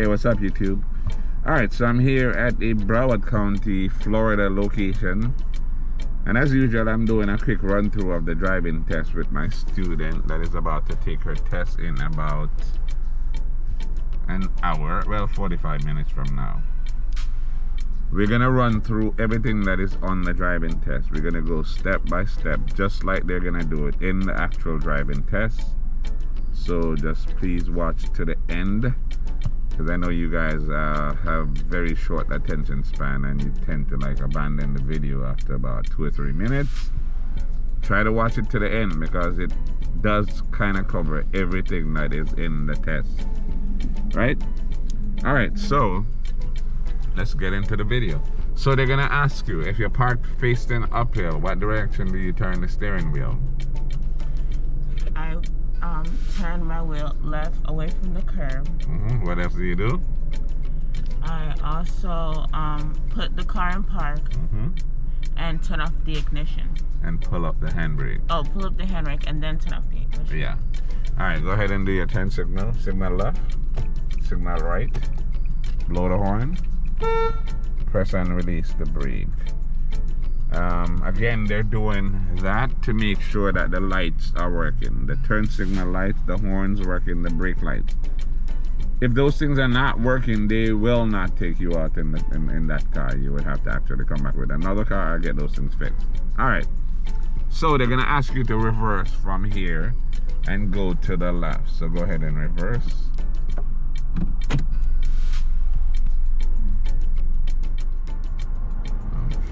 Hey, what's up, YouTube? Alright, so I'm here at a Broward County, Florida location. And as usual, I'm doing a quick run through of the driving test with my student that is about to take her test in about an hour, well, 45 minutes from now. We're gonna run through everything that is on the driving test. We're gonna go step by step, just like they're gonna do it in the actual driving test. So just please watch to the end, because I know you guys have very short attention span and you tend to like abandon the video after about 2 or 3 minutes. Try to watch it to the end, because it does kind of cover everything that is in the test, right? All right, so let's get into the video. So they're gonna ask you, if you're parked facing uphill, what direction do you turn the steering wheel? I turn my wheel left away from the curb. What else do you do? I also put the car in park and turn off the ignition. And pull up the handbrake. Oh, pull up the handbrake and then turn off the ignition. Yeah. All right, go ahead and do your turn signal. Signal left, signal right, blow the horn, press and release the brake. Again, they're doing that to make sure that the lights are working. The turn signal lights, the horns working, the brake lights. If those things are not working, they will not take you out in that car. You would have to actually come back with another car or get those things fixed. All right. So they're gonna ask you to reverse from here and go to the left. So go ahead and reverse.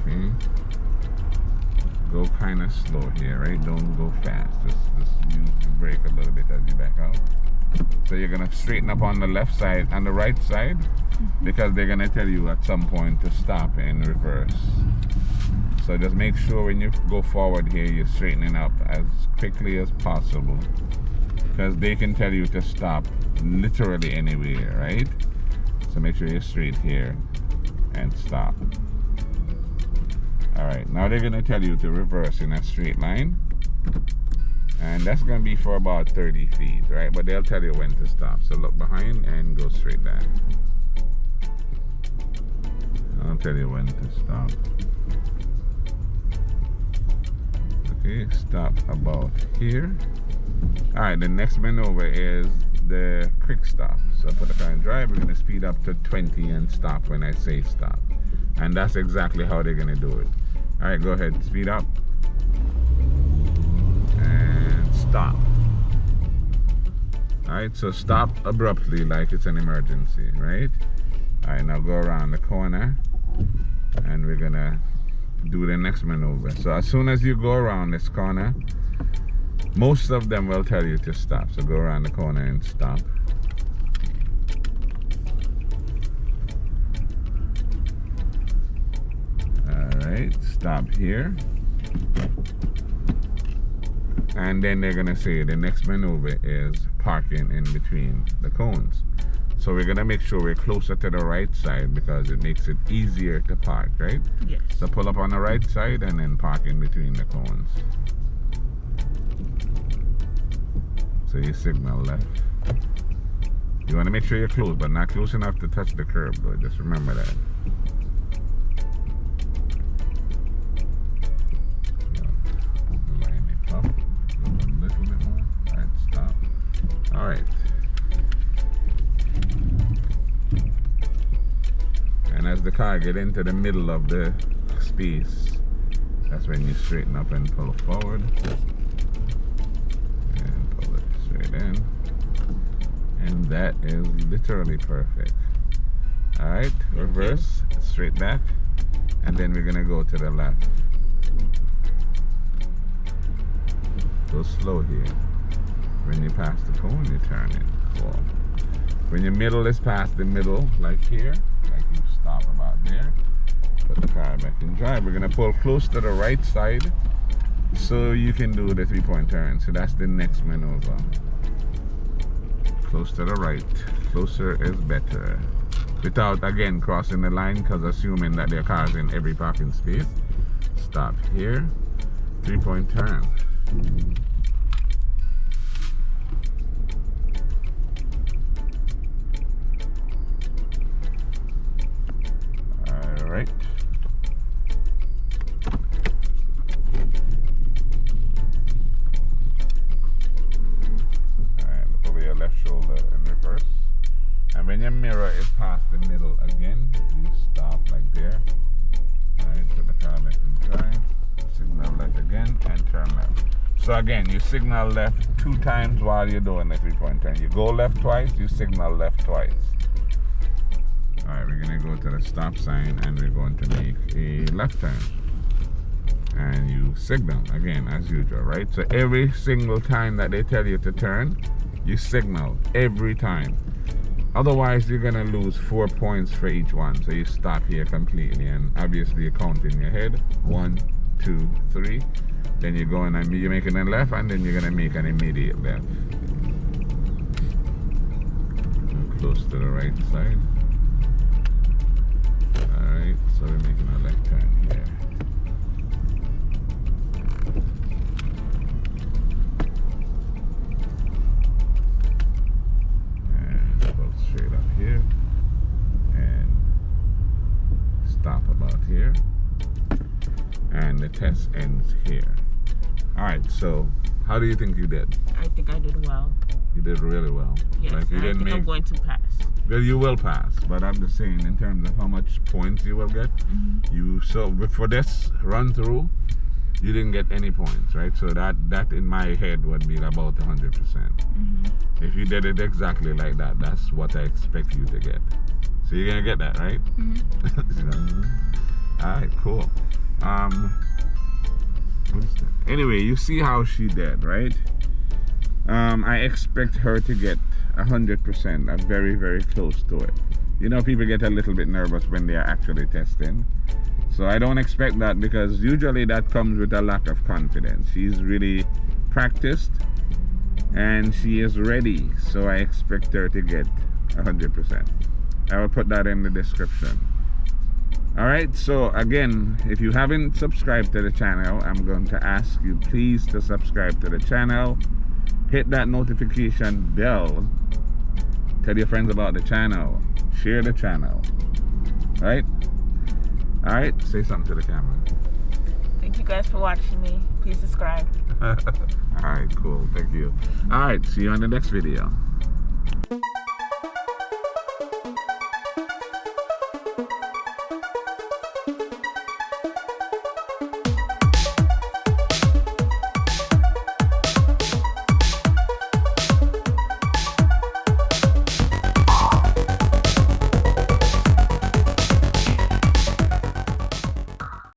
Okay. Go kind of slow here, right? Don't go fast. Just use the brake a little bit as you back out. So you're gonna straighten up on the left side and the right side, because they're gonna tell you at some point to stop and reverse. So just make sure when you go forward here, you're straightening up as quickly as possible, because they can tell you to stop literally anywhere, right? So make sure you're straight here and stop. All right, now they're gonna tell you to reverse in a straight line, and that's gonna be for about 30 feet, right? But they'll tell you when to stop. So look behind and go straight down. I'll tell you when to stop. Okay, stop about here. All right, the next maneuver is the quick stop. So put the car in drive, we're gonna speed up to 20 and stop when I say stop. And that's exactly how they're gonna do it. All right, go ahead, speed up and stop. All right, so stop abruptly like it's an emergency, right? All right, now go around the corner and we're gonna do the next maneuver. So as soon as you go around this corner, most of them will tell you to stop. So go around the corner and stop. Alright, stop here. And then they're gonna say the next maneuver is parking in between the cones. So we're gonna make sure we're closer to the right side, because it makes it easier to park, right? Yes. So pull up on the right side and then park in between the cones. So you signal left. You wanna make sure you're close, but not close enough to touch the curb, though. Just remember that. Line it up a little bit more. Alright, stop. Alright. And as the car get into the middle of the space, that's when you straighten up and pull forward. And pull it straight in. And that is literally perfect. Alright, reverse, straight back. And then we're gonna go to the left. Go slow here. When you pass the cone, you turn it. Cool. When your middle is past the middle, like here, like you stop about there, put the car back in drive. We're gonna pull close to the right side so you can do the 3-point turn. So that's the next maneuver. Close to the right. Closer is better. Without, again, crossing the line, because assuming that there are cars in every parking space. Stop here. 3-point turn. right? Alright, look over your left shoulder in reverse. And when your mirror is past the middle again, you stop like there. Alright, put the car left in drive, signal left again, and turn left. So again, you signal left 2 times while you're doing the 3-point turn. You go left twice, you signal left twice. Alright, we're going to go to the stop sign and we're going to make a left turn. And you signal again as usual, right? So every single time that they tell you to turn, you signal every time. Otherwise, you're going to lose 4 points for each one. So you stop here completely and obviously you count in your head. 1, 2, 3. Then you're going and you're making a left and then you're going to make an immediate left. And close to the right side. Alright, so we're making a left turn here. And go straight up here. And stop about here. And the test ends here. Alright, so how do you think you did? I think I did well. You did really well. Yes, like you I didn't think I'm going to pass. Well, you will pass, but I'm just saying in terms of how much points you will get. So for this run through, you didn't get any points, right? So that in my head would be about 100%. If you did it exactly like that, that's what I expect you to get. So you're gonna get that, right? All right, cool. What is that? Anyway, you see how she did, right? I expect her to get 100%. I'm very, very close to it. You know, people get a little bit nervous when they are actually testing. So I don't expect that because usually that comes with a lack of confidence. She's really practiced and she is ready. So I expect her to get 100%. I will put that in the description. Alright, so again, if you haven't subscribed to the channel, I'm going to ask you please to subscribe to the channel. Hit that notification bell. Tell your friends about the channel. Share the channel. Right? Alright, say something to the camera. Thank you guys for watching me. Please subscribe. Alright, cool. Thank you. Alright, see you on the next video.